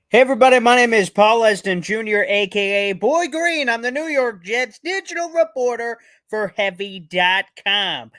Hey everybody, my name is Paul Eston Jr., aka Boy Green. I'm the New York Jets digital reporter for Heavy.com.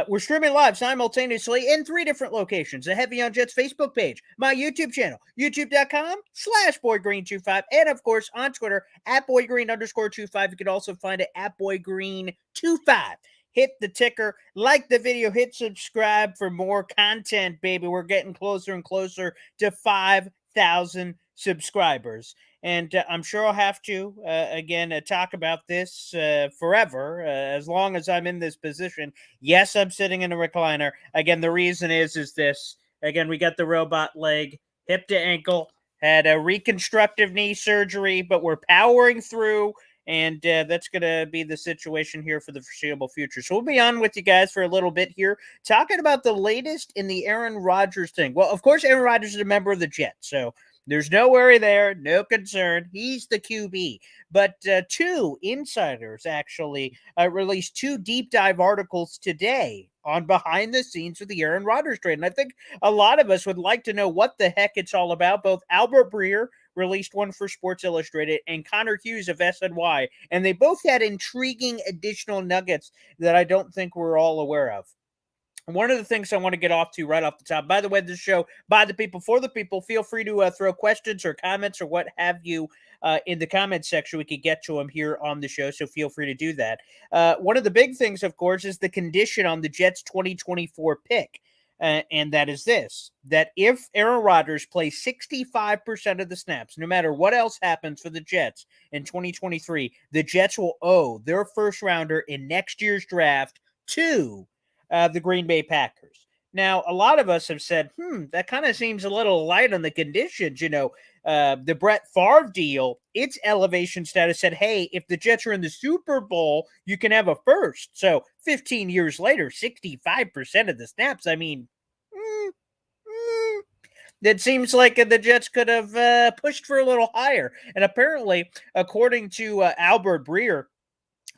We're streaming live simultaneously in three different locations: the Heavy on Jets Facebook page, my YouTube channel, youtube.com/BoyGreen25, and of course on Twitter at BoyGreen_25. You can also find it at BoyGreen25. Hit the ticker, like the video, hit subscribe for more content, baby. We're getting closer and closer to 5,000 subscribers. And I'm sure I'll have to, again, talk about this forever, as long as I'm in this position. Yes, I'm sitting in a recliner. Again, the reason is this. Again, we got the robot leg, hip to ankle, had a reconstructive knee surgery, but we're powering through. And that's going to be the situation here for the foreseeable future. So we'll be on with you guys for a little bit here, talking about the latest in the Aaron Rodgers thing. Well, of course, Aaron Rodgers is a member of the Jets. So there's no worry there, no concern. He's the QB. But two insiders actually released two deep dive articles today on behind the scenes of the Aaron Rodgers trade. And I think a lot of us would like to know what the heck it's all about. Both Albert Breer released one for Sports Illustrated and Connor Hughes of SNY. And they both had intriguing additional nuggets that I don't think we're all aware of. One of the things I want to get off to right off the top, by the way, this show by the people for the people. Feel free to throw questions or comments or what have you in the comments section. We could get to them here on the show, so feel free to do that. One of the big things, of course, is the condition on the Jets 2024 pick. And that is this: that if Aaron Rodgers plays 65% of the snaps, no matter what else happens for the Jets in 2023, the Jets will owe their first rounder in next year's draft to the Green Bay Packers. Now, a lot of us have said, that kind of seems a little light on the conditions. The Brett Favre deal, its elevation status said, hey, if the Jets are in the Super Bowl, you can have a first. So 15 years later, 65% of the snaps. I mean, it seems like the Jets could have pushed for a little higher. And apparently, according to Albert Breer,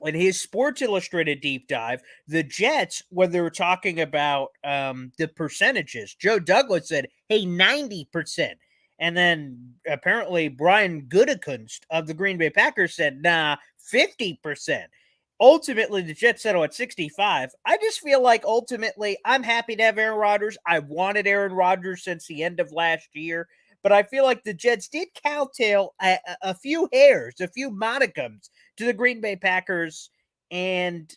in his Sports Illustrated deep dive, the Jets, when they were talking about the percentages, Joe Douglas said, hey, 90%. And then apparently Brian Gutekunst of the Green Bay Packers said, nah, 50%. Ultimately, the Jets settle at 65. I just feel like ultimately I'm happy to have Aaron Rodgers. I wanted Aaron Rodgers since the end of last year. But I feel like the Jets did cowtail a few hairs, a few modicums to the Green Bay Packers. And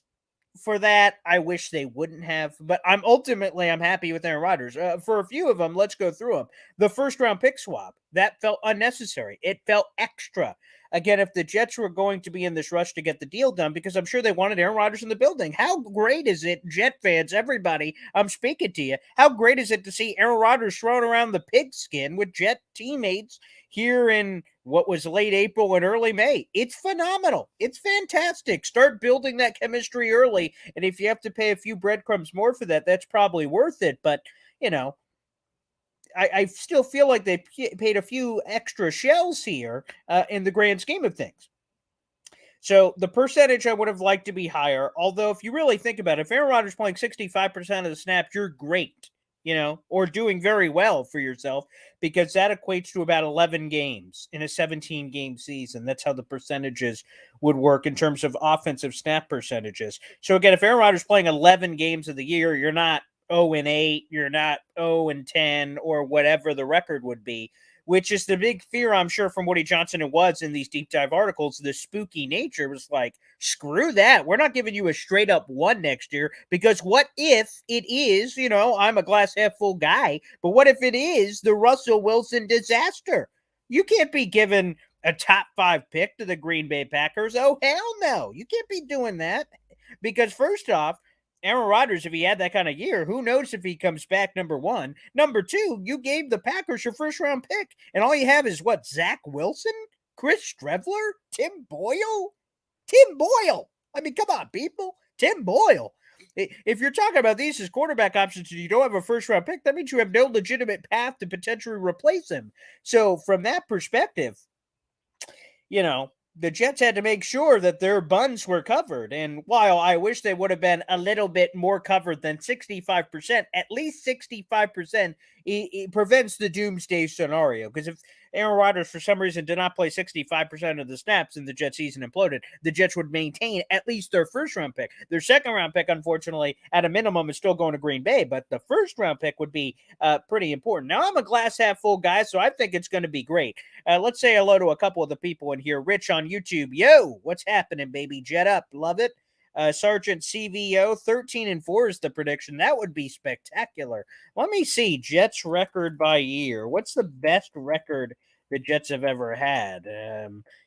for that, I wish they wouldn't have. But I'm happy with Aaron Rodgers. For a few of them, let's go through them. The first round pick swap, that felt unnecessary. It felt extra. Again, if the Jets were going to be in this rush to get the deal done, because I'm sure they wanted Aaron Rodgers in the building. How great is it, Jet fans, everybody, I'm speaking to you. How great is it to see Aaron Rodgers throwing around the pigskin with Jet teammates here in what was late April and early May? It's phenomenal. It's fantastic. Start building that chemistry early. And if you have to pay a few breadcrumbs more for that, that's probably worth it. But, I still feel like they paid a few extra shells here in the grand scheme of things. So the percentage I would have liked to be higher. Although, if you really think about it, if Aaron Rodgers playing 65% of the snaps, you're great, or doing very well for yourself, because that equates to about 11 games in a 17-game season. That's how the percentages would work in terms of offensive snap percentages. So again, if Aaron Rodgers playing 11 games of the year, you're not 0-8, you're not 0-10, or whatever the record would be, which is the big fear, I'm sure, from Woody Johnson. It was in these deep dive articles. The spooky nature was like, screw that. We're not giving you a straight up one next year, because what if it is, I'm a glass half full guy, but what if it is the Russell Wilson disaster? You can't be giving a top 5 pick to the Green Bay Packers. Oh, hell no. You can't be doing that, because first off, Aaron Rodgers, if he had that kind of year, who knows if he comes back, number one. Number two, you gave the Packers your first round pick, and all you have is what? Zach Wilson? Chris Strevler? Tim Boyle? Tim Boyle! I mean, come on, people. Tim Boyle. If you're talking about these as quarterback options and you don't have a first round pick, that means you have no legitimate path to potentially replace him. So, from that perspective, the Jets had to make sure that their buns were covered. And while I wish they would have been a little bit more covered than 65%, at least 65%, it prevents the doomsday scenario. Because Aaron Rodgers, for some reason, did not play 65% of the snaps and the Jets season imploded, the Jets would maintain at least their first-round pick. Their second-round pick, unfortunately, at a minimum, is still going to Green Bay, but the first-round pick would be pretty important. Now, I'm a glass-half-full guy, so I think it's going to be great. Let's say hello to a couple of the people in here. Rich on YouTube. Yo, what's happening, baby? Jet up. Love it. Sergeant CVO, 13-4 is the prediction. That would be spectacular. Let me see. Jets record by year. What's the best record the Jets have ever had?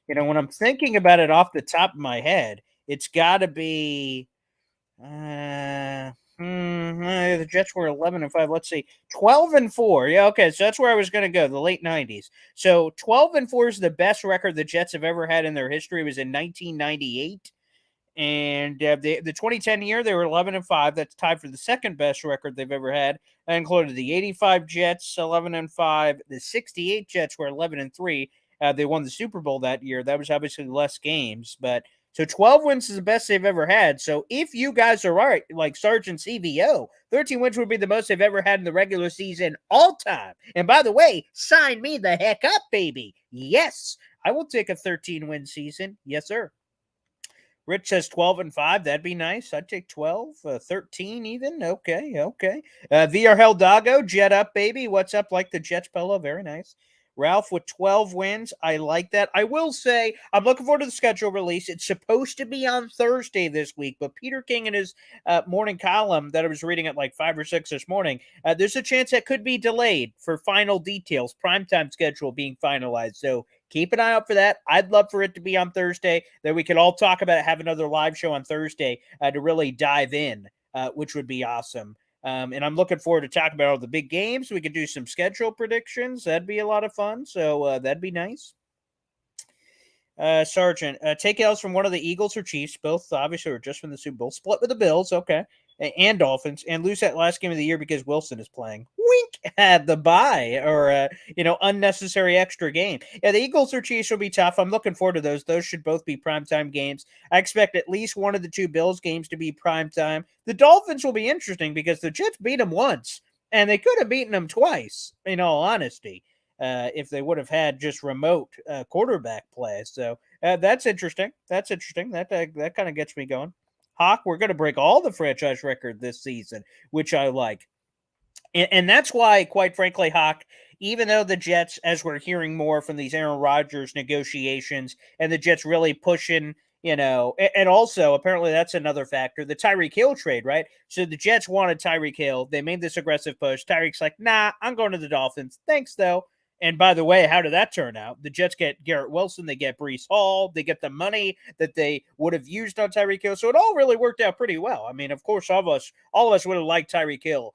When I'm thinking about it off the top of my head, it's got to be. The Jets were 11-5. Let's see, 12-4. Yeah, okay, so that's where I was going to go. The late 90s. So 12-4 is the best record the Jets have ever had in their history. It was in 1998. And the 2010 year, they were 11-5. That's tied for the second best record they've ever had. That included the 85 Jets, 11-5. The 68 Jets were 11-3. They won the Super Bowl that year. That was obviously less games, but so 12 wins is the best they've ever had. So if you guys are right, like Sergeant CVO, 13 wins would be the most they've ever had in the regular season all time. And by the way, sign me the heck up, baby. Yes, I will take a 13-win season. Yes, sir. Rich says 12-5. That'd be nice. I'd take 12, 13 even. Okay. VR Hell Doggo, Jet up, baby. What's up? Like the Jets pillow. Very nice. Ralph with 12 wins. I like that. I will say, I'm looking forward to the schedule release. It's supposed to be on Thursday this week, but Peter King in his morning column that I was reading at like 5 or 6 this morning, there's a chance that could be delayed for final details, primetime schedule being finalized. So keep an eye out for that. I'd love for it to be on Thursday, that we could all talk about it, have another live show on Thursday to really dive in, which would be awesome. And I'm looking forward to talking about all the big games. We could do some schedule predictions. That'd be a lot of fun. So that'd be nice. Sergeant, take L's from one of the Eagles or Chiefs. Both obviously are just from the Super Bowl. Split with the Bills, okay, and Dolphins, and lose that last game of the year because Wilson is playing. Wink at the bye or unnecessary extra game. Yeah, the Eagles or Chiefs will be tough. I'm looking forward to those. Those should both be primetime games. I expect at least one of the two Bills games to be primetime. The Dolphins will be interesting because the Jets beat them once, and they could have beaten them twice. In all honesty. If they would have had just remote quarterback play. So that's interesting. That kind of gets me going. Hawk, we're going to break all the franchise record this season, which I like. And that's why, quite frankly, Hawk, even though the Jets, as we're hearing more from these Aaron Rodgers negotiations and the Jets really pushing, and also apparently that's another factor, the Tyreek Hill trade, right? So the Jets wanted Tyreek Hill. They made this aggressive push. Tyreek's like, nah, I'm going to the Dolphins. Thanks, though. And by the way, how did that turn out? The Jets get Garrett Wilson, they get Breece Hall, they get the money that they would have used on Tyreek Hill. So it all really worked out pretty well. I mean, of course, all of us would have liked Tyreek Hill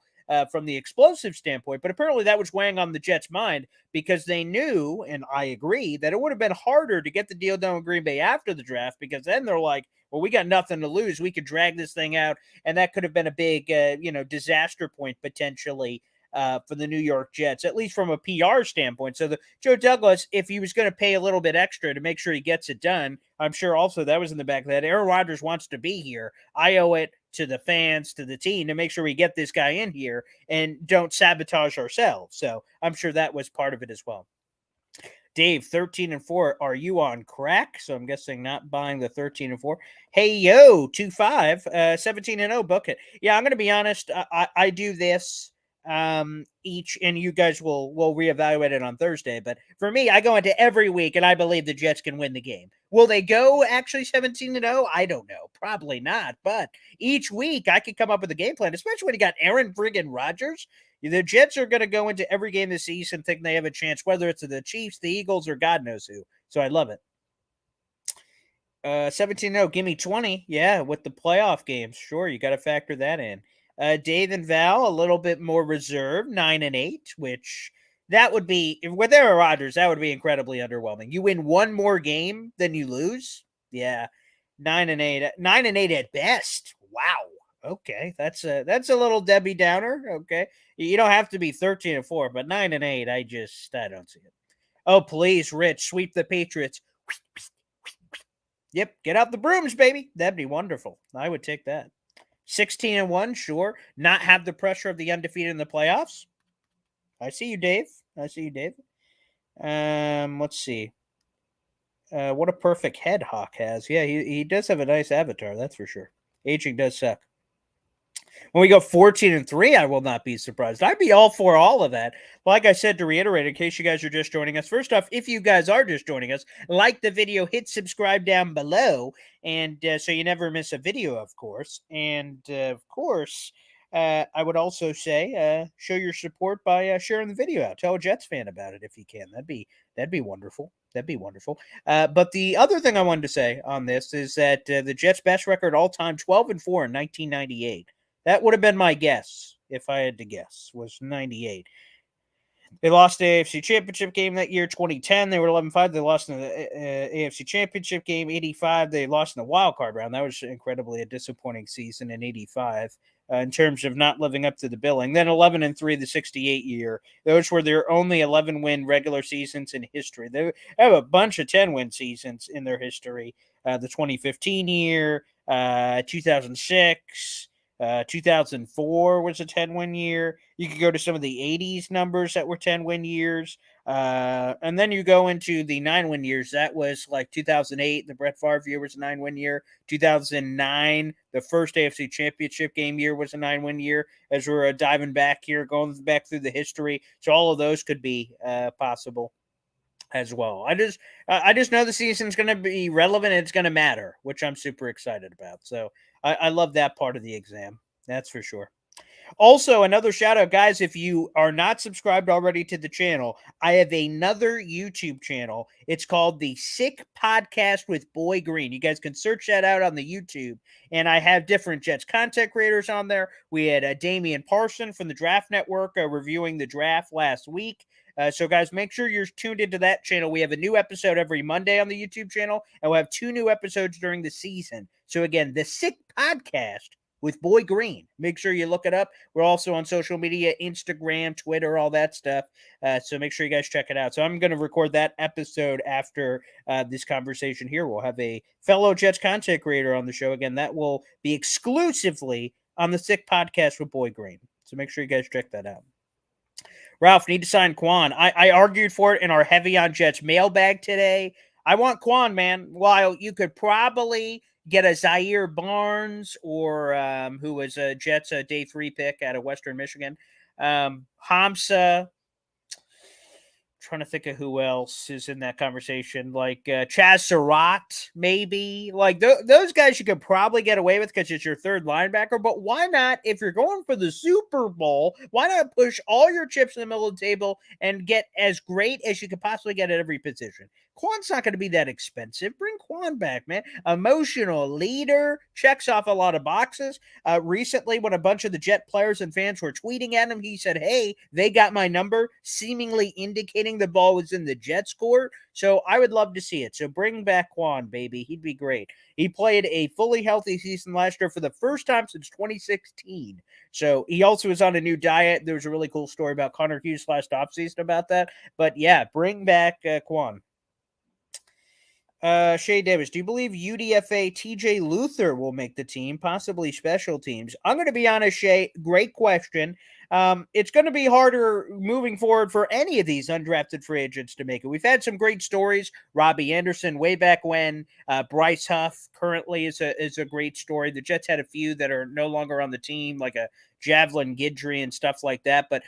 from the explosive standpoint, but apparently that was weighing on the Jets' mind because they knew, and I agree, that it would have been harder to get the deal done with Green Bay after the draft because then they're like, well, we got nothing to lose. We could drag this thing out, and that could have been a big, disaster point potentially for the New York Jets, at least from a PR standpoint. So Joe Douglas, if he was going to pay a little bit extra to make sure he gets it done, I'm sure also that was in the back of that. Aaron Rodgers wants to be here. I owe it to the fans, to the team, to make sure we get this guy in here and don't sabotage ourselves. So I'm sure that was part of it as well. Dave, 13-4. Are you on crack? So I'm guessing not buying the 13-4. Hey, yo, 2-5, 17-0, book it. Yeah, I'm going to be honest. I do this each, and you guys will reevaluate it on Thursday. But for me, I go into every week, and I believe the Jets can win the game. Will they go actually 17-0? I don't know. Probably not. But each week, I could come up with a game plan, especially when you got Aaron friggin' Rodgers. The Jets are going to go into every game this season thinking they have a chance, whether it's the Chiefs, the Eagles, or God knows who. So I love it. 17-0, give me 20. Yeah, with the playoff games. Sure, you got to factor that in. Dave and Val, a little bit more reserved, 9-8, which that would be, with Aaron Rodgers, that would be incredibly underwhelming. You win one more game than you lose? Yeah, 9-8. 9-8 at best. Wow. Okay, that's a little Debbie Downer. Okay, you don't have to be 13-4, but 9-8, I don't see it. Oh, please, Rich, sweep the Patriots. Yep, get out the brooms, baby. That'd be wonderful. I would take that. 16-1, sure. Not have the pressure of the undefeated in the playoffs. I see you, Dave. Let's see. What a perfect head Hawk has. Yeah, he does have a nice avatar, that's for sure. Aging does suck. When we go 14-3, I will not be surprised. I'd be all for all of that. Like I said, to reiterate, in case you guys are just joining us, first off, if you guys are just joining us, like the video, hit subscribe down below, and so you never miss a video, of course. And of course, I would also say show your support by sharing the video out. Tell a Jets fan about it if you can. That'd be wonderful. That'd be wonderful. But the other thing I wanted to say on this is that the Jets' best record all time, 12-4 in 1998. That would have been my guess if I had to guess, was 98. They lost the AFC Championship game that year, 2010. They were 11-5. They lost in the AFC Championship game, 85. They lost in the wild card round. That was incredibly a disappointing season in 85 in terms of not living up to the billing. Then 11-3, the 68 year. Those were their only 11-win regular seasons in history. They have a bunch of 10-win seasons in their history. The 2015 year, 2006. 2004 was a 10-win year. You could go to some of the 80s numbers that were 10-win years. And then you go into the 9-win years. That was like 2008. The Brett Favre year was a 9-win year. 2009, the first AFC Championship game year was a 9-win year. As we're diving back here, going back through the history. So all of those could be possible as well. I just know the season's going to be relevant and it's going to matter, which I'm super excited about. So I love that part of the exam. That's for sure. Also, another shout out, guys, if you are not subscribed already to the channel, I have another YouTube channel. It's called The Sick Podcast with Boy Green. You guys can search that out on the YouTube. And I have different Jets content creators on there. We had Damian Parson from the Draft Network reviewing the draft last week. So, guys, make sure you're tuned into that channel. We have a new episode every Monday on the YouTube channel, and we'll have 2 new episodes during the season. So, again, The Sick Podcast with Boy Green. Make sure you look it up. We're also on social media, Instagram, Twitter, all that stuff. So make sure you guys check it out. So I'm going to record that episode after this conversation here. We'll have a fellow Jets content creator on the show. Again, that will be exclusively on the Sick Podcast with Boy Green. So make sure you guys check that out. Ralph, need to sign Quan. I argued for it in our Heavy on Jets mailbag today. I want Quan, man. While you could probably get a Zaire Barnes or who was a Jets day 3 pick out of Western Michigan. Hamza. Trying to think of who else is in that conversation, like Chaz Surratt, maybe. Like those guys you could probably get away with because it's your third linebacker. But why not, if you're going for the Super Bowl, why not push all your chips in the middle of the table and get as great as you could possibly get at every position? Quan's not going to be that expensive. Bring Quan back, man. Emotional leader, checks off a lot of boxes. Recently, when a bunch of the Jet players and fans were tweeting at him, he said, "Hey, they got my number," seemingly indicating the ball was in the Jets' court. So I would love to see it. So bring back Quan, baby. He'd be great. He played a fully healthy season last year for the first time since 2016. So he also is on a new diet. There was a really cool story about Connor Hughes last offseason about that. But yeah, bring back Quan. Shay Davis, do you believe UDFA TJ Luther will make the team, possibly special teams? I'm going to be honest, Shay. Great question. It's going to be harder moving forward for any of these undrafted free agents to make it. We've had some great stories. Robbie Anderson, way back when. Bryce Huff currently is a great story. The Jets had a few that are no longer on the team, like a Javelin Guidry and stuff like that. But,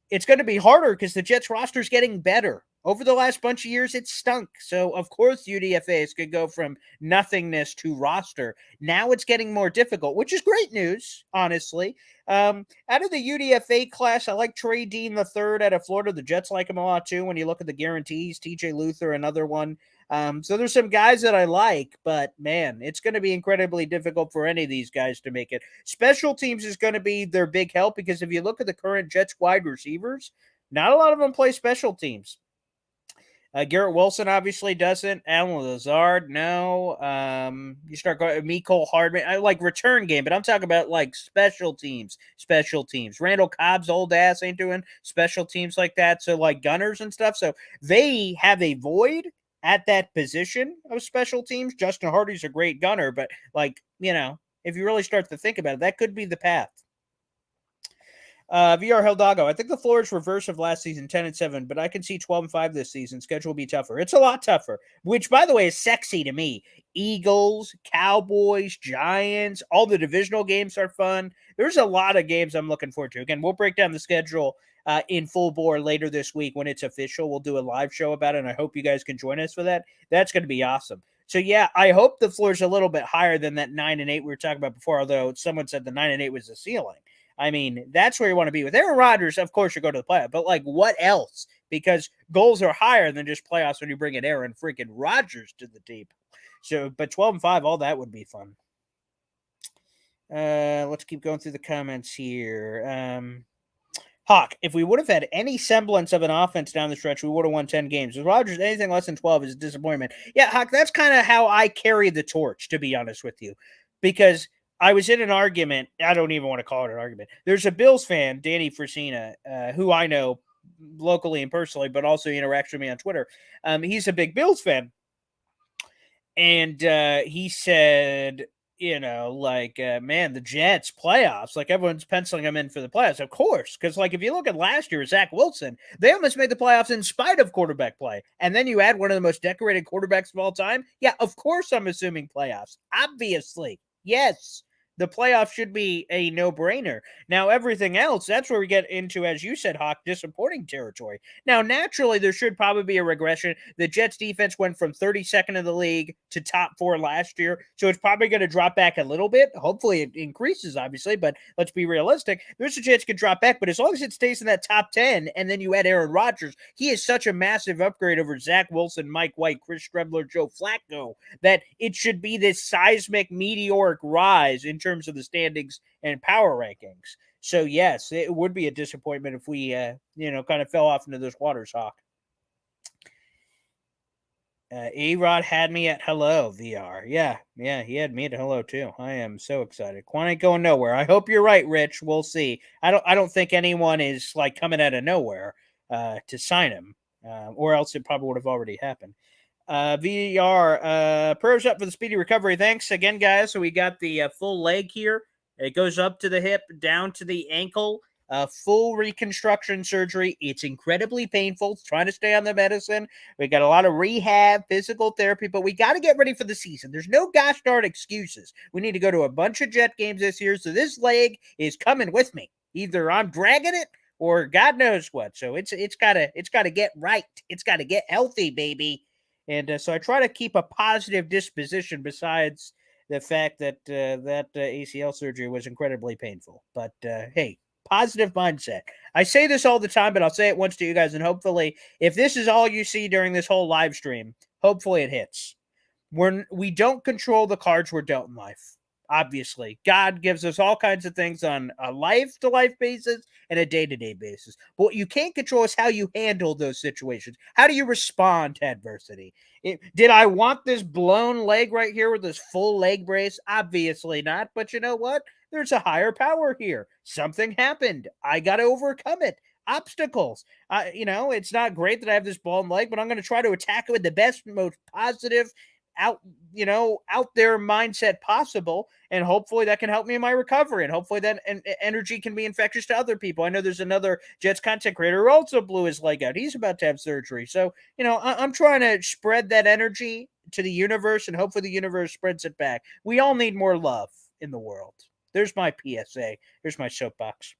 it's going to be harder because the Jets roster is getting better. Over the last bunch of years, it stunk. So, of course, UDFAs could go from nothingness to roster. Now it's getting more difficult, which is great news, honestly. Out of the UDFA class, I like Trey Dean the third out of Florida. The Jets like him a lot, too, when you look at the guarantees. TJ Luther, another one. So there's some guys that I like, but, man, it's going to be incredibly difficult for any of these guys to make it. Special teams is going to be their big help because if you look at the current Jets wide receivers, not a lot of them play special teams. Garrett Wilson obviously doesn't. Alan Lazard, no. You start going Mecole Hardman. I like return game, but I'm talking about like special teams. Special teams. Randall Cobb's old ass ain't doing special teams like that. So like gunners and stuff. So they have a void at that position of special teams. Justin Hardy's a great gunner, but like, if you really start to think about it, that could be the path. VR Hildago, I think the floor is reverse of last season, 10-7, but I can see 12-5 this season. Schedule will be tougher. It's a lot tougher, which, by the way, is sexy to me. Eagles, Cowboys, Giants, all the divisional games are fun. There's a lot of games I'm looking forward to. Again, we'll break down the schedule in full bore later this week when it's official. We'll do a live show about it, and I hope you guys can join us for that. That's going to be awesome. So yeah, I hope the floor is a little bit higher than that 9-8 we were talking about before. Although someone said the 9-8 was the ceiling. I mean, that's where you want to be with Aaron Rodgers. Of course, you go to the playoff, but like, what else? Because goals are higher than just playoffs when you bring in Aaron freaking Rodgers to the team. So, but 12-5, all that would be fun. Let's keep going through the comments here. Hawk, if we would have had any semblance of an offense down the stretch, we would have won 10 games. With Rodgers, anything less than 12 is a disappointment. Yeah, Hawk, that's kind of how I carry the torch, to be honest with you. Because I was in an argument. I don't even want to call it an argument. There's a Bills fan, Danny Frisina, who I know locally and personally, but also interacts with me on Twitter. He's a big Bills fan. And he said, man, the Jets playoffs, like everyone's penciling them in for the playoffs, of course. Because, like, if you look at last year, Zach Wilson, they almost made the playoffs in spite of quarterback play. And then you add one of the most decorated quarterbacks of all time. Yeah, of course I'm assuming playoffs. Obviously. Yes. The playoff should be a no-brainer. Now, everything else, that's where we get into, as you said, Hawk, disappointing territory. Now, naturally, there should probably be a regression. The Jets defense went from 32nd in the league to top 4 last year, so it's probably going to drop back a little bit. Hopefully, it increases, obviously, but let's be realistic. There's a chance it could drop back, but as long as it stays in that top 10, and then you add Aaron Rodgers, he is such a massive upgrade over Zach Wilson, Mike White, Chris Strebler, Joe Flacco, that it should be this seismic, meteoric rise in terms of the standings and power rankings. So yes, it would be a disappointment if we, kind of fell off into those waters, Hawk. A-Rod had me at hello, VR. Yeah, he had me at hello too. I am so excited. Quan ain't going nowhere. I hope you're right, Rich. We'll see. I don't think anyone is like coming out of nowhere to sign him, or else it probably would have already happened. VR, prayers up for the speedy recovery. Thanks again, guys. So we got the full leg here. It goes up to the hip, down to the ankle. Full reconstruction surgery. It's incredibly painful. It's trying to stay on the medicine. We got a lot of rehab, physical therapy, but we got to get ready for the season. There's no gosh darn excuses. We need to go to a bunch of Jet games this year, so this leg is coming with me. Either I'm dragging it or God knows what. So it's gotta get right. It's gotta get healthy, baby. And so I try to keep a positive disposition besides the fact that that ACL surgery was incredibly painful. But hey, positive mindset. I say this all the time, but I'll say it once to you guys. And hopefully, if this is all you see during this whole live stream, hopefully it hits. We don't control the cards we're dealt in life. Obviously, God gives us all kinds of things on a life-to-life basis and a day-to-day basis. But what you can't control is how you handle those situations. How do you respond to adversity? Did I want this blown leg right here with this full leg brace? Obviously not. But you know what? There's a higher power here. Something happened. I got to overcome it. Obstacles. It's not great that I have this blown leg, but I'm going to try to attack it with the best, most positive, out there mindset possible, and hopefully that can help me in my recovery, and hopefully that energy can be infectious to other people. I know there's another Jets content creator who also blew his leg out. He's about to have surgery. So I'm trying to spread that energy to the universe, and hopefully the universe spreads it back. We all need more love in the world. There's my PSA. There's my soapbox.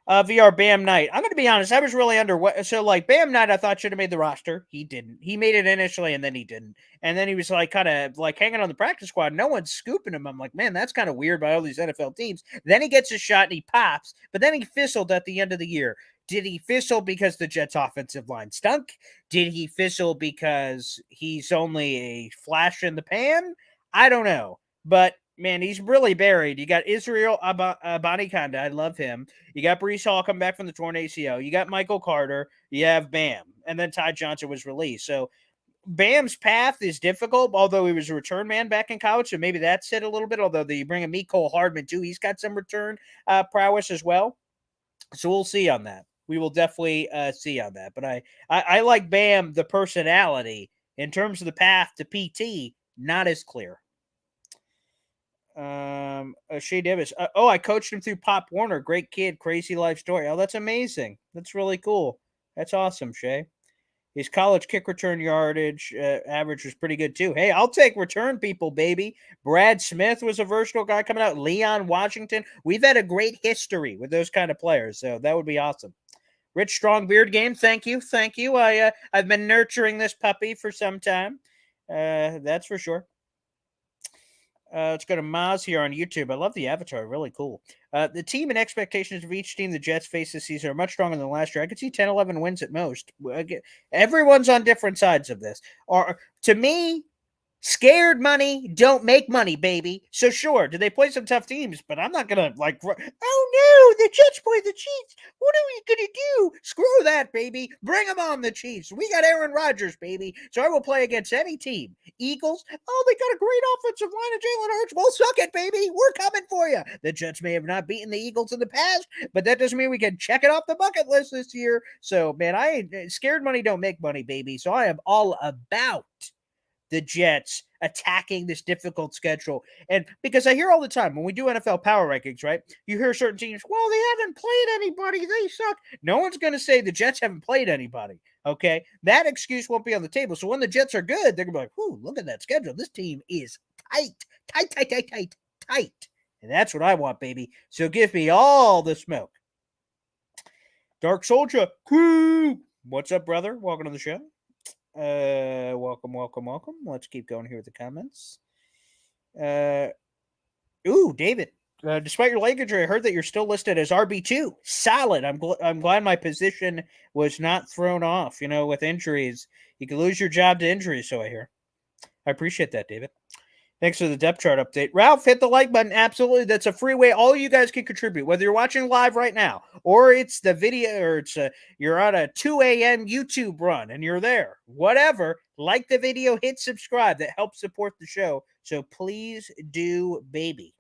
VR Bam Knight. I'm going to be honest. I was really so like Bam Knight, I thought should have made the roster. He didn't. He made it initially, and then he didn't. And then he was like kind of like hanging on the practice squad. No one's scooping him. I'm like, man, that's kind of weird by all these NFL teams. Then he gets a shot and he pops, but then he fizzled at the end of the year. Did he fizzle because the Jets' offensive line stunk? Did he fizzle because he's only a flash in the pan? I don't know. But man, he's really buried. You got Israel Abanikanda. I love him. You got Breece Hall come back from the torn ACL. You got Michael Carter. You have Bam. And then Ty Johnson was released. So Bam's path is difficult, although he was a return man back in college. So maybe that's it a little bit. Although you bring in Mecole Hardman too. He's got some return prowess as well. So we'll see on that. We will definitely see on that. But I like Bam, the personality. In terms of the path to PT, not as clear. Shea Davis. I coached him through Pop Warner. Great kid, crazy life story. Oh, that's amazing. That's really cool. That's awesome, Shay. His college kick return yardage average was pretty good too. Hey, I'll take return people, baby. Brad Smith was a versatile guy coming out. Leon Washington. We've had a great history with those kind of players, so that would be awesome. Rich Strong Beard Game. Thank you. I've been nurturing this puppy for some time. That's for sure. Let's go to Maz here on YouTube. I love the avatar. Really cool. The team and expectations of each team the Jets face this season are much stronger than last year. I could see 10, 11 wins at most. Everyone's on different sides of this. To me, scared money don't make money, baby. So sure, do they play some tough teams? But I'm not gonna oh no, the Jets play the Chiefs. What are we gonna do? Screw that, baby. Bring them on, the Chiefs. We got Aaron Rodgers, baby. So I will play against any team. Eagles, oh, they got a great offensive line of Jalen Hurts. Well, suck it, baby. We're coming for you. The Jets may have not beaten the Eagles in the past, but that doesn't mean we can check it off the bucket list this year. So, man, scared money don't make money, baby. So I am all about the Jets attacking this difficult schedule. And because I hear all the time when we do NFL power rankings, right? You hear certain teams, well, they haven't played anybody. They suck. No one's going to say the Jets haven't played anybody. Okay. That excuse won't be on the table. So when the Jets are good, they're going to be like, whoo, look at that schedule. This team is tight. And that's what I want, baby. So give me all the smoke. Dark Soldier, what's up, brother? Welcome to the show. Welcome. Let's keep going here with the comments. David. Despite your leg injury, I heard that you're still listed as RB2. Solid. I'm glad my position was not thrown off. You know, with injuries, you can lose your job to injuries, so I hear. I appreciate that, David. Thanks for the depth chart update. Ralph, hit the like button. Absolutely. That's a free way. All you guys can contribute, whether you're watching live right now or it's the video or you're on a 2 a.m. YouTube run and you're there. Whatever. Like the video, hit subscribe. That helps support the show. So please do, baby.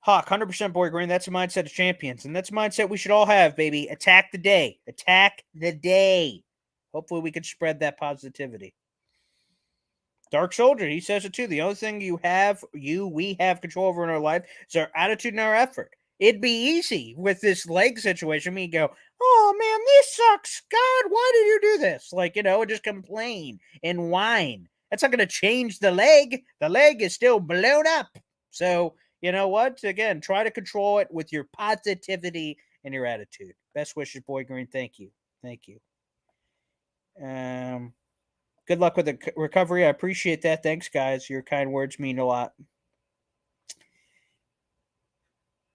Hawk, 100% Boy Green. That's a mindset of champions. And that's a mindset we should all have, baby. Attack the day. Attack the day. Hopefully we can spread that positivity. Dark Soldier, he says it too. The only thing we have control over in our life is our attitude and our effort. It'd be easy with this leg situation. Me go, oh man, this sucks. God, why did you do this? Just complain and whine. That's not going to change the leg. The leg is still blown up. So, you know what? Again, try to control it with your positivity and your attitude. Best wishes, Boy Green. Thank you. Good luck with the recovery. I appreciate that. Thanks, guys. Your kind words mean a lot.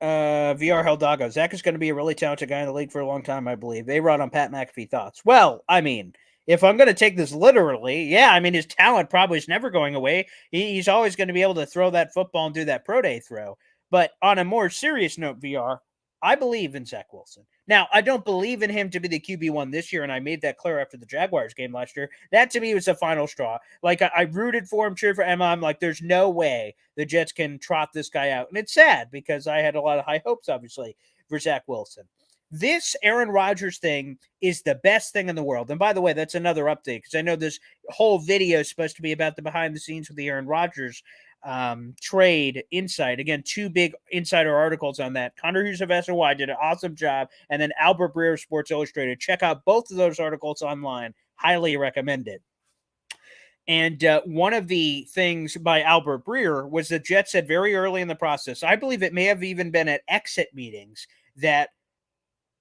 VR Heldago. Zach is going to be a really talented guy in the league for a long time, I believe. They run on Pat McAfee thoughts. Well, I mean, if I'm going to take this literally, yeah, I mean, his talent probably is never going away. He's always going to be able to throw that football and do that pro day throw. But on a more serious note, VR, I believe in Zach Wilson. Now, I don't believe in him to be the QB1 this year, and I made that clear after the Jaguars game last year. That, to me, was the final straw. I rooted for him, cheered for Emma. I'm like, there's no way the Jets can trot this guy out. And it's sad because I had a lot of high hopes, obviously, for Zach Wilson. This Aaron Rodgers thing is the best thing in the world. And by the way, that's another update because I know this whole video is supposed to be about the behind the scenes with the Aaron Rodgers trade insight. Again, 2 big insider articles on that. Connor Hughes of SOY did an awesome job. And then Albert Breer of Sports Illustrated. Check out both of those articles online. Highly recommend it. And one of the things by Albert Breer was the Jets said very early in the process, I believe it may have even been at exit meetings, that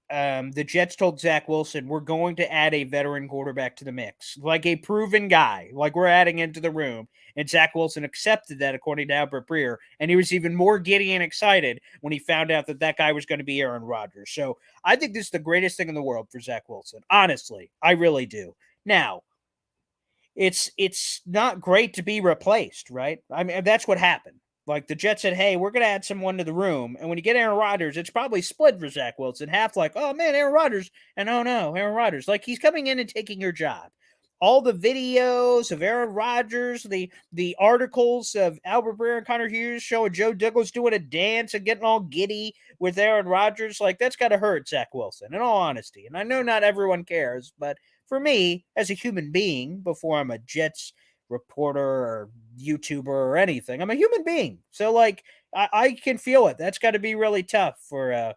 the Jets told Zach Wilson, we're going to add a veteran quarterback to the mix, like a proven guy, like we're adding into the room. And Zach Wilson accepted that, according to Albert Breer. And he was even more giddy and excited when he found out that guy was going to be Aaron Rodgers. So I think this is the greatest thing in the world for Zach Wilson. Honestly, I really do. Now, it's not great to be replaced, right? I mean, that's what happened. Like the Jets said, hey, we're going to add someone to the room. And when you get Aaron Rodgers, it's probably split for Zach Wilson. Half like, oh, man, Aaron Rodgers. And oh, no, Aaron Rodgers. Like he's coming in and taking your job. All the videos of Aaron Rodgers, the articles of Albert Breer and Connor Hughes showing Joe Douglas doing a dance and getting all giddy with Aaron Rodgers. Like that's got to hurt Zach Wilson, in all honesty. And I know not everyone cares, but for me, as a human being, before I'm a Jets reporter or YouTuber or anything. I'm a human being. So, like, I can feel it. That's got to be really tough for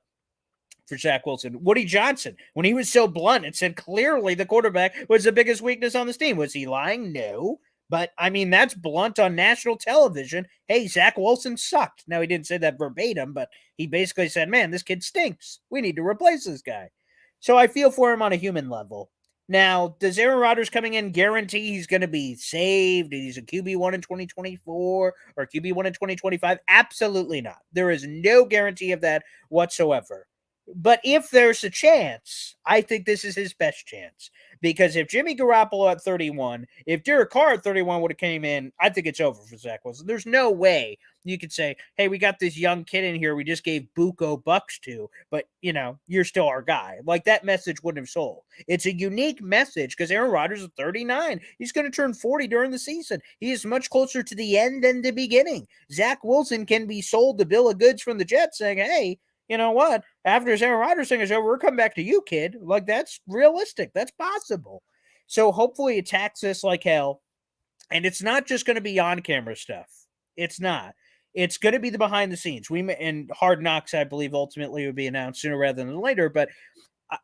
Zach Wilson. Woody Johnson, when he was so blunt and said clearly the quarterback was the biggest weakness on this team. Was he lying? No. But, I mean, that's blunt on national television. Hey, Zach Wilson sucked. Now, he didn't say that verbatim, but he basically said, man, this kid stinks. We need to replace this guy. So I feel for him on a human level. Now, does Aaron Rodgers coming in guarantee he's going to be saved? He's a QB1 in 2024 or QB1 in 2025? Absolutely not. There is no guarantee of that whatsoever. But if there's a chance, I think this is his best chance. Because if Jimmy Garoppolo at 31, if Derek Carr at 31 would have came in, I think it's over for Zach Wilson. There's no way you could say, hey, we got this young kid in here we just gave buco bucks to, but, you know, you're still our guy. Like, that message wouldn't have sold. It's a unique message because Aaron Rodgers is 39. He's going to turn 40 during the season. He is much closer to the end than the beginning. Zach Wilson can be sold the bill of goods from the Jets saying, hey, you know what? After his Aaron Rodgers thing is over, we're coming back to you, kid. Like, that's realistic. That's possible. So hopefully it attacks this like hell. And it's not just going to be on-camera stuff. It's not. It's going to be the behind the scenes. And Hard Knocks, I believe, ultimately would be announced sooner rather than later. But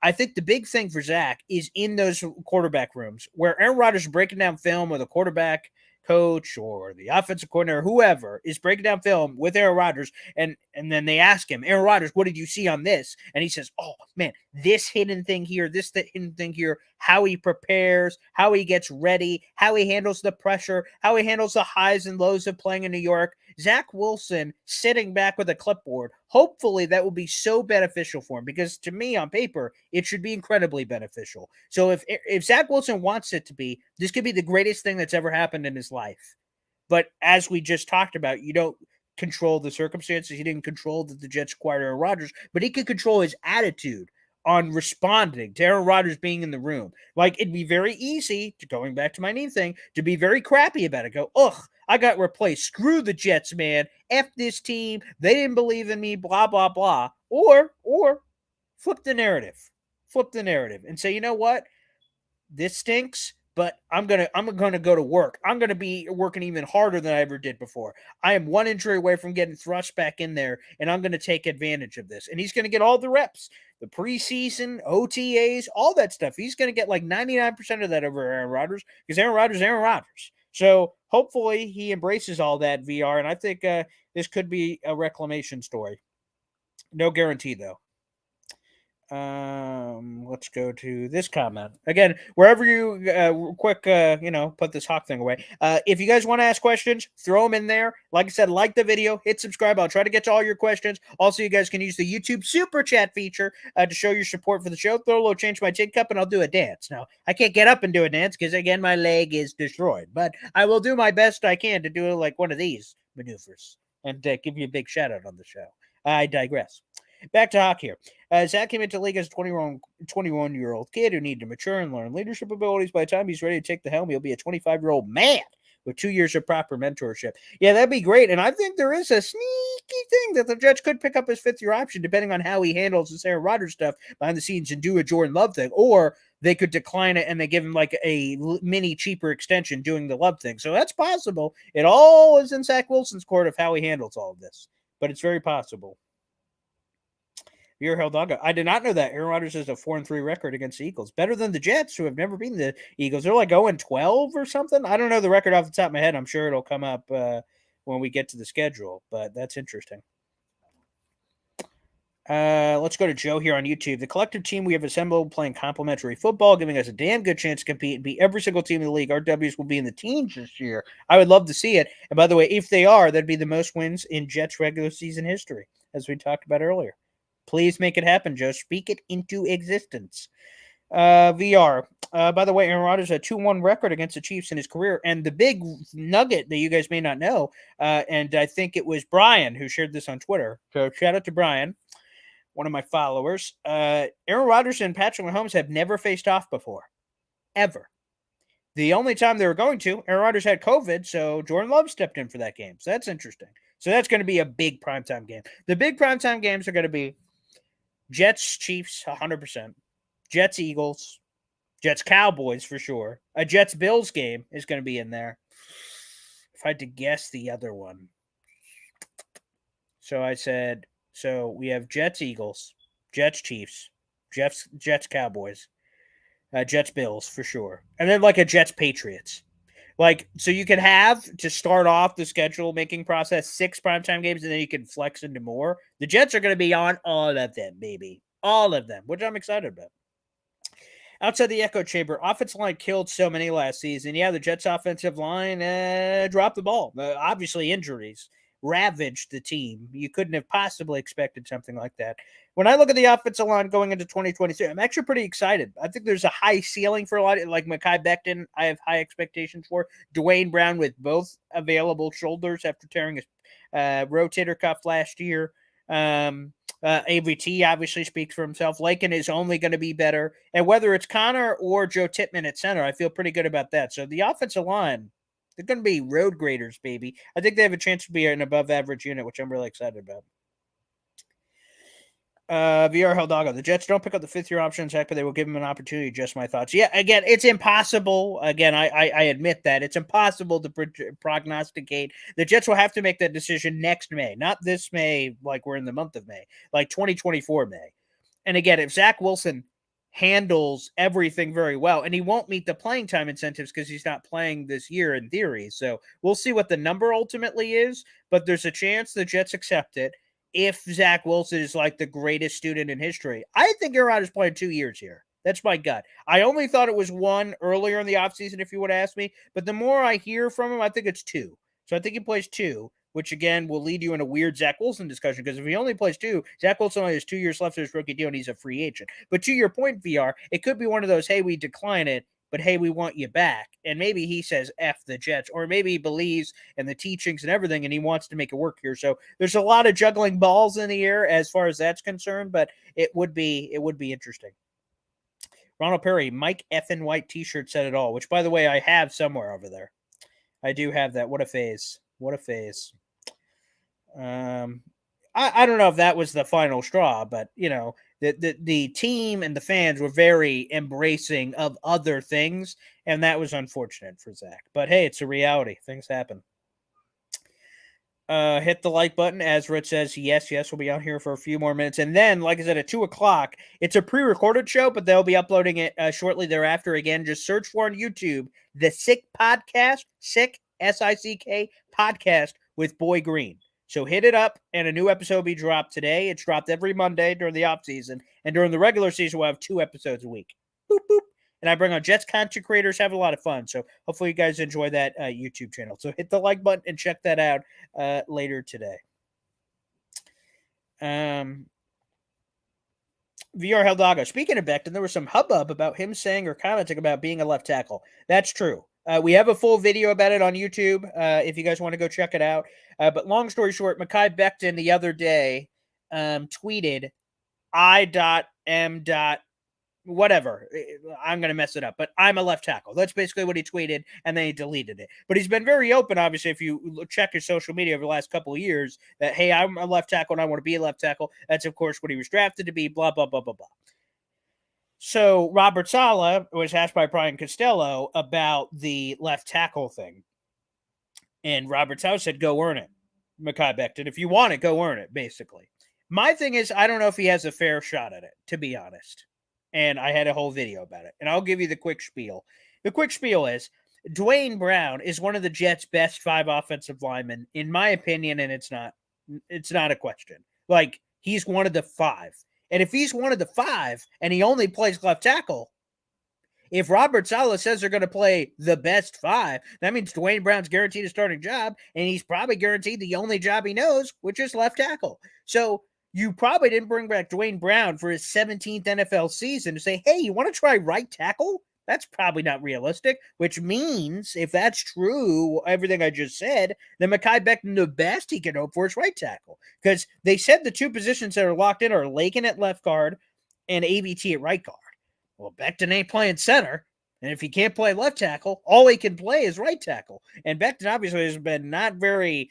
I think the big thing for Zach is in those quarterback rooms where Aaron Rodgers is breaking down film with a quarterback coach or the offensive coordinator, whoever is breaking down film with Aaron Rodgers, and then they ask him, Aaron Rodgers, what did you see on this? And he says, oh man, this hidden thing here, this hidden thing here, how he prepares, how he gets ready, how he handles the pressure, how he handles the highs and lows of playing in New York. Zach Wilson sitting back with a clipboard, hopefully that will be so beneficial for him, because to me on paper, it should be incredibly beneficial. So if Zach Wilson wants it to be, this could be the greatest thing that's ever happened in his life. But as we just talked about, you don't control the circumstances. He didn't control that the Jets acquired Aaron Rodgers, but he could control his attitude on responding to Aaron Rodgers being in the room. Like, it'd be very easy, going back to my knee thing, to be very crappy about it. Go, ugh, I got replaced. Screw the Jets, man. F this team. They didn't believe in me, blah, blah, blah. Or flip the narrative. Flip the narrative and say, you know what? This stinks, but I'm gonna go to work. I'm gonna be working even harder than I ever did before. I am one injury away from getting thrust back in there, and I'm gonna take advantage of this. And he's gonna get all the reps, the preseason, OTAs, all that stuff. He's gonna get like 99% of that over Aaron Rodgers, because Aaron Rodgers. So hopefully he embraces all that VR, and I think this could be a reclamation story. No guarantee though. Let's go to this comment again. Wherever you put this hawk thing away. If you guys want to ask questions, throw them in there. Like I said, like the video, hit subscribe. I'll try to get to all your questions. Also, you guys can use the YouTube super chat feature to show your support for the show. Throw a little change my tin cup, and I'll do a dance. Now, I can't get up and do a dance because again, my leg is destroyed. But I will do my best I can to do like one of these maneuvers and give you a big shout out on the show. I digress. Back to Hawk here. Zach came into the league as a 21-year-old kid who needed to mature and learn leadership abilities. By the time he's ready to take the helm, he'll be a 25-year-old man with 2 years of proper mentorship. Yeah, that'd be great. And I think there is a sneaky thing that the Jets could pick up his fifth-year option, depending on how he handles this Aaron Rodgers stuff behind the scenes and do a Jordan Love thing. Or they could decline it and they give him like a mini cheaper extension doing the Love thing. So that's possible. It all is in Zach Wilson's court of how he handles all of this. But it's very possible. Your hell dog. I did not know that Aaron Rodgers has a 4-3 record against the Eagles. Better than the Jets, who have never beaten the Eagles. They're like 0-12 or something. I don't know the record off the top of my head. I'm sure it'll come up when we get to the schedule, but that's interesting. Let's go to Joe here on YouTube. The collective team we have assembled playing complementary football, giving us a damn good chance to compete and beat every single team in the league. Our W's will be in the teens this year. I would love to see it. And by the way, if they are, that'd be the most wins in Jets regular season history, as we talked about earlier. Please make it happen, Joe. Speak it into existence. VR. By the way, Aaron Rodgers had a 2-1 record against the Chiefs in his career. And the big nugget that you guys may not know, and I think it was Brian who shared this on Twitter. So shout out to Brian, one of my followers. Aaron Rodgers and Patrick Mahomes have never faced off before. Ever. The only time they were going to, Aaron Rodgers had COVID, so Jordan Love stepped in for that game. So that's interesting. So that's going to be a big primetime game. The big primetime games are going to be Jets, Chiefs, 100%. Jets, Eagles. Jets, Cowboys, for sure. A Jets, Bills game is going to be in there. if I had to guess the other one. So I said, so we have Jets Eagles, Jets Chiefs, Jets Cowboys, Jets Bills for sure, and then like a Jets Patriots. Like, so you could have to start off the schedule making process 6 primetime games, and then you can flex into more. The Jets are going to be on all of them, baby, all of them, which I'm excited about. Outside the echo chamber, offensive line killed so many last season. Yeah, the Jets' offensive line dropped the ball. Obviously, injuries ravaged the team. You couldn't have possibly expected something like that. When I look at the offensive line going into 2023, I'm actually pretty excited. I think there's a high ceiling for a lot of, like Mekhi Becton, I have high expectations for. Dwayne Brown with both available shoulders after tearing his rotator cuff last year. AVT obviously speaks for himself. Lakin is only going to be better. And whether it's Connor or Joe Tippmann at center, I feel pretty good about that. So the offensive line, they're going to be road graders, baby. I think they have a chance to be an above average unit, which I'm really excited about. VR Heldago. The Jets don't pick up the 5th-year option, Zach, but they will give him an opportunity. Just my thoughts. Yeah, again, it's impossible. Again, I admit that. It's impossible to prognosticate. The Jets will have to make that decision next May, not this May, like we're in the month of May, like 2024 May. And again, if Zach Wilson handles everything very well, and he won't meet the playing time incentives because he's not playing this year in theory. So we'll see what the number ultimately is, but there's a chance the Jets accept it. If Zach Wilson is like the greatest student in history, I think Aaron Rodgers playing 2 years here. That's my gut. I only thought it was 1 earlier in the offseason, if you would ask me. But the more I hear from him, I think it's 2. So I think he plays 2, which again will lead you in a weird Zach Wilson discussion. Because if he only plays 2, Zach Wilson only has 2 years left of his rookie deal, and he's a free agent. But to your point, VR, it could be one of those, hey, we decline it, but hey, we want you back. And maybe he says F the Jets, or maybe he believes in the teachings and everything, and he wants to make it work here. So there's a lot of juggling balls in the air as far as that's concerned, but it would be interesting. Ronald Perry, Mike Effin White t-shirt said it all, which, by the way, I have somewhere over there. I do have that. What a phase. What a phase. I don't know if that was the final straw, but, you know, the team and the fans were very embracing of other things, and that was unfortunate for Zach. But, hey, it's a reality. Things happen. Hit the like button. As Rich says, yes, we'll be out here for a few more minutes. And then, like I said, at 2 o'clock, it's a pre-recorded show, but they'll be uploading it shortly thereafter. Again, just search for on YouTube, the Sick Podcast, Sick, S-I-C-K, Podcast with Boy Green. So hit it up, and a new episode will be dropped today. It's dropped every Monday during the off season, and during the regular season, we'll have 2 episodes a week. Boop, boop. And I bring on Jets content creators, have a lot of fun. So hopefully you guys enjoy that YouTube channel. So hit the like button and check that out later today. VR Heldago. Speaking of Becton, there was some hubbub about him saying or commenting about being a left tackle. That's true. We have a full video about it on YouTube if you guys want to go check it out. But long story short, Mekhi Becton the other day tweeted I.M. whatever. I'm going to mess it up, but I'm a left tackle. That's basically what he tweeted, and then he deleted it. But he's been very open, obviously, if you check his social media over the last couple of years, that, hey, I'm a left tackle and I want to be a left tackle. That's, of course, what he was drafted to be, blah, blah, blah, blah, blah. So Robert Saleh was asked by Brian Costello about the left tackle thing. And Robert Saleh said, go earn it, Mekhi Becton. If you want it, go earn it, basically. My thing is, I don't know if he has a fair shot at it, to be honest. And I had a whole video about it. And I'll give you the quick spiel. The quick spiel is, Dwayne Brown is one of the Jets' best 5 offensive linemen, in my opinion, and it's not a question. Like, he's one of the 5. And if he's one of the 5 and he only plays left tackle, if Robert Saleh says they're going to play the best 5, that means Dwayne Brown's guaranteed a starting job, and he's probably guaranteed the only job he knows, which is left tackle. So you probably didn't bring back Dwayne Brown for his 17th NFL season to say, hey, you want to try right tackle? That's probably not realistic, which means if that's true, everything I just said, then Mekhi Becton, the best he can hope for is right tackle. Because they said the 2 positions that are locked in are Lakin at left guard and AVT at right guard. Well, Becton ain't playing center. And if he can't play left tackle, all he can play is right tackle. And Becton obviously has been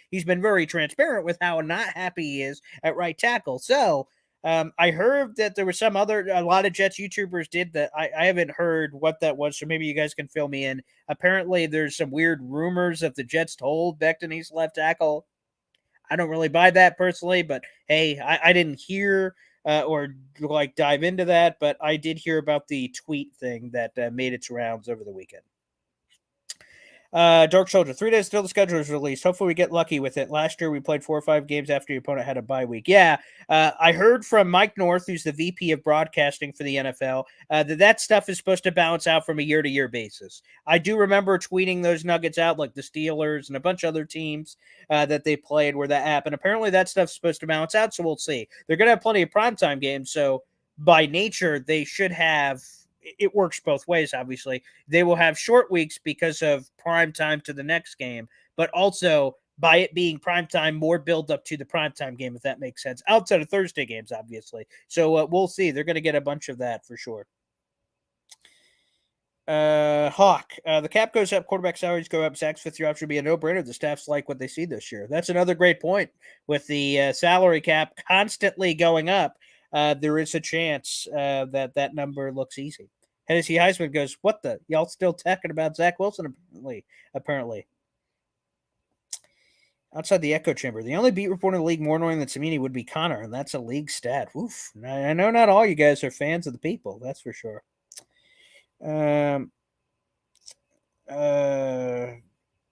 he's been very transparent with how not happy he is at right tackle. So I heard that there was a lot of Jets YouTubers did that. I haven't heard what that was, so maybe you guys can fill me in. Apparently, there's some weird rumors of the Jets told Bectoney's left tackle. I don't really buy that personally, but hey, I didn't hear or like dive into that, but I did hear about the tweet thing that made its rounds over the weekend. Dark Soldier, 3 days till the schedule is released. Hopefully, we get lucky with it. Last year, we played 4 or 5 games after your opponent had a bye week. Yeah, I heard from Mike North, who's the VP of broadcasting for the NFL, that stuff is supposed to balance out from a year-to-year basis. I do remember tweeting those nuggets out, like the Steelers and a bunch of other teams that they played where that happened. Apparently, that stuff's supposed to balance out, so we'll see. They're going to have plenty of primetime games, so by nature, they should have. It works both ways, obviously. They will have short weeks because of prime time to the next game, but also by it being prime time, more build up to the prime time game, if that makes sense. Outside of Thursday games, obviously. So we'll see. They're going to get a bunch of that for sure. Hawk, the cap goes up, quarterback salaries go up. Zach's fifth year option should be a no-brainer. The staff's like what they see this year. That's another great point. With the salary cap constantly going up, there is a chance that number looks easy. Hennessy Heisman goes, "What the? Y'all still talking about Zach Wilson?" Apparently. Outside the echo chamber, the only beat reporter in the league more annoying than Samini would be Connor, and that's a league stat. Oof. I know not all you guys are fans of the people. That's for sure. Um,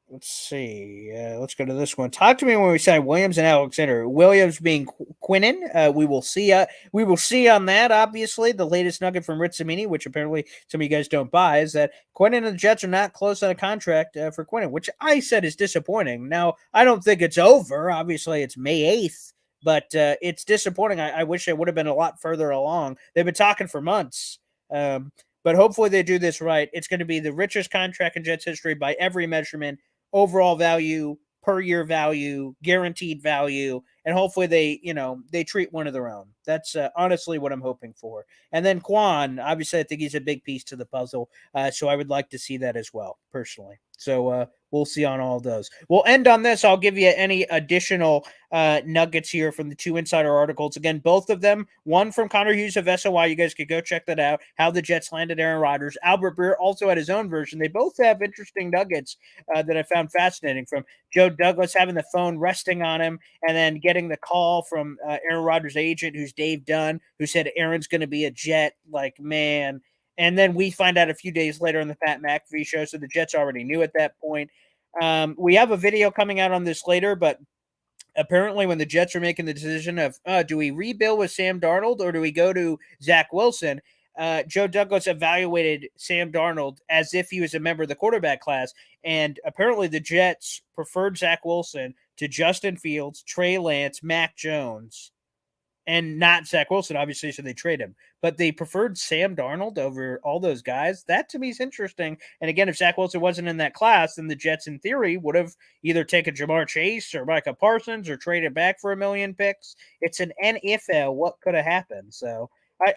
let's see. Let's go to this one. Talk to me when we sign Williams and Alexander. Williams being Quinnen. We will see. We will see on that. Obviously, the latest nugget from Rich Samini, which apparently some of you guys don't buy, is that Quinnen and the Jets are not close on a contract for Quinnen, which I said is disappointing. Now, I don't think it's over. Obviously, it's May 8th. But it's disappointing. I wish it would have been a lot further along. They've been talking for months. But hopefully they do this right. It's going to be the richest contract in Jets history by every measurement, overall value, per year value, guaranteed value, and hopefully they treat one of their own. That's honestly what I'm hoping for. And then Quan, obviously, I think he's a big piece to the puzzle. So I would like to see that as well, personally. So we'll see on all those. We'll end on this. I'll give you any additional nuggets here from the 2 insider articles. Again, both of them. One from Connor Hughes of SOY. You guys could go check that out. How the Jets landed Aaron Rodgers. Albert Breer also had his own version. They both have interesting nuggets that I found fascinating, from Joe Douglas having the phone resting on him and then getting the call from Aaron Rodgers' agent, who's Dave Dunn, who said Aaron's going to be a Jet. Like, man. And then we find out a few days later on the Pat McAfee show, so the Jets already knew at that point. We have a video coming out on this later, but apparently when the Jets are making the decision of do we rebuild with Sam Darnold or do we go to Zach Wilson, Joe Douglas evaluated Sam Darnold as if he was a member of the quarterback class, and apparently the Jets preferred Zach Wilson to Justin Fields, Trey Lance, Mac Jones, and not Zach Wilson, obviously, so they trade him. But they preferred Sam Darnold over all those guys. That to me is interesting. And again, if Zach Wilson wasn't in that class, then the Jets, in theory, would have either taken Jamar Chase or Micah Parsons or traded back for 1,000,000 picks. It's an NFL. What could have happened? So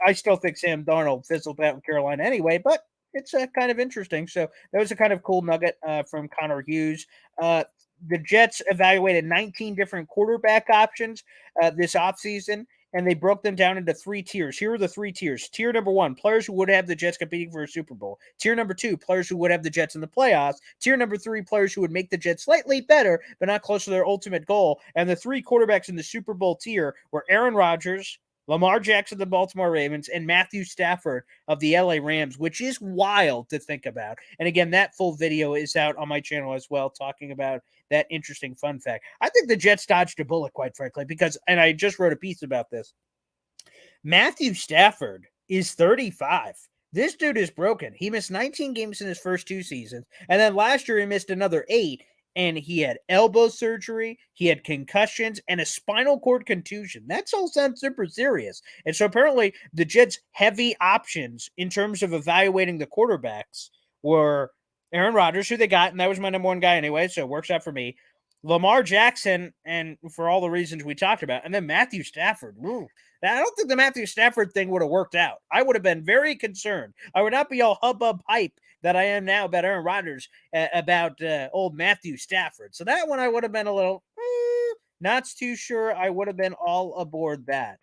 I still think Sam Darnold fizzled out in Carolina anyway, but it's kind of interesting. So that was a kind of cool nugget from Connor Hughes. The Jets evaluated 19 different quarterback options this offseason, and they broke them down into 3 tiers. Here are the 3 tiers. Tier number 1, players who would have the Jets competing for a Super Bowl. Tier number 2, players who would have the Jets in the playoffs. Tier number 3, players who would make the Jets slightly better, but not close to their ultimate goal. And the 3 quarterbacks in the Super Bowl tier were Aaron Rodgers, Lamar Jackson of the Baltimore Ravens, and Matthew Stafford of the LA Rams, which is wild to think about. And again, that full video is out on my channel as well, talking about that interesting fun fact. I think the Jets dodged a bullet, quite frankly, because, and I just wrote a piece about this, Matthew Stafford is 35. This dude is broken. He missed 19 games in his first 2 seasons, and then last year he missed another 8. And he had elbow surgery, he had concussions, and a spinal cord contusion. That's all sounds super serious. And so apparently the Jets' heavy options in terms of evaluating the quarterbacks were Aaron Rodgers, who they got, and that was my number 1 guy anyway, so it works out for me. Lamar Jackson, and for all the reasons we talked about, and then Matthew Stafford. Ooh. Now, I don't think the Matthew Stafford thing would have worked out. I would have been very concerned. I would not be all hubbub hype that I am now about Aaron Rodgers, about old Matthew Stafford. So that one I would have been a little not too sure I would have been all aboard that.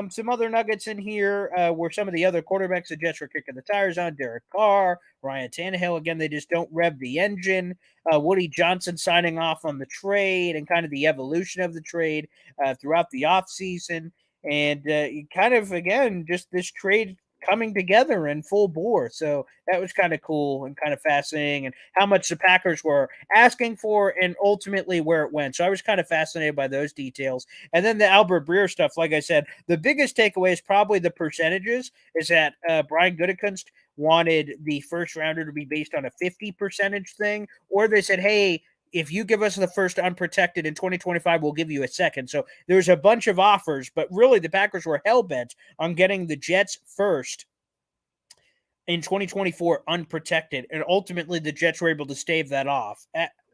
Some other nuggets in here were some of the other quarterbacks the Jets were kicking the tires on. Derek Carr, Ryan Tannehill. Again, they just don't rev the engine. Woody Johnson signing off on the trade and kind of the evolution of the trade throughout the offseason. And kind of, again, just this trade coming together in full bore. So that was kind of cool and kind of fascinating, and how much the Packers were asking for and ultimately where it went. So I was kind of fascinated by those details. And then the Albert Breer stuff, like I said, the biggest takeaway is probably the percentages, is that Brian Gutekunst wanted the first rounder to be based on a 50 percentage thing, or they said, hey, if you give us the first unprotected in 2025, we'll give you a second. So there's a bunch of offers, but really the Packers were hell bent on getting the Jets first in 2024 unprotected, and ultimately the Jets were able to stave that off,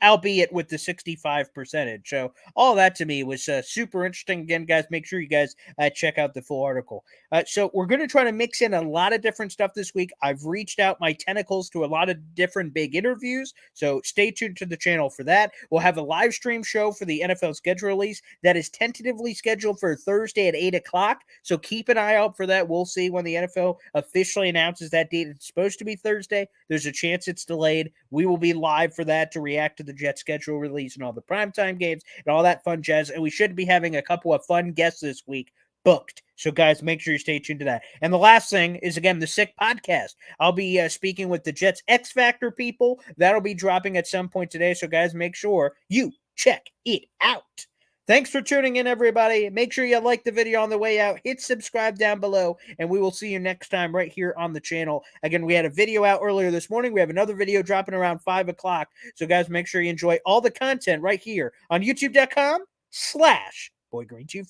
albeit with the 65 percentage. So all that to me was super interesting. Again, guys, make sure you guys check out the full article. So we're going to try to mix in a lot of different stuff this week. I've reached out my tentacles to a lot of different big interviews, so stay tuned to the channel for that. We'll have a live stream show for the NFL schedule release that is tentatively scheduled for Thursday at 8 o'clock, so keep an eye out for that. We'll see when the NFL officially announces that date. It's supposed to be Thursday. There's a chance it's delayed. We will be live for that to react to the Jet schedule release and all the primetime games and all that fun jazz. And we should be having a couple of fun guests this week booked. So, guys, make sure you stay tuned to that. And the last thing is, again, the Sick Podcast. I'll be speaking with the Jets X Factor people. That'll be dropping at some point today. So, guys, make sure you check it out. Thanks for tuning in, everybody. Make sure you like the video on the way out. Hit subscribe down below, and we will see you next time right here on the channel. Again, we had a video out earlier this morning. We have another video dropping around 5 o'clock. So, guys, make sure you enjoy all the content right here on youtube.com/BoyGreen25.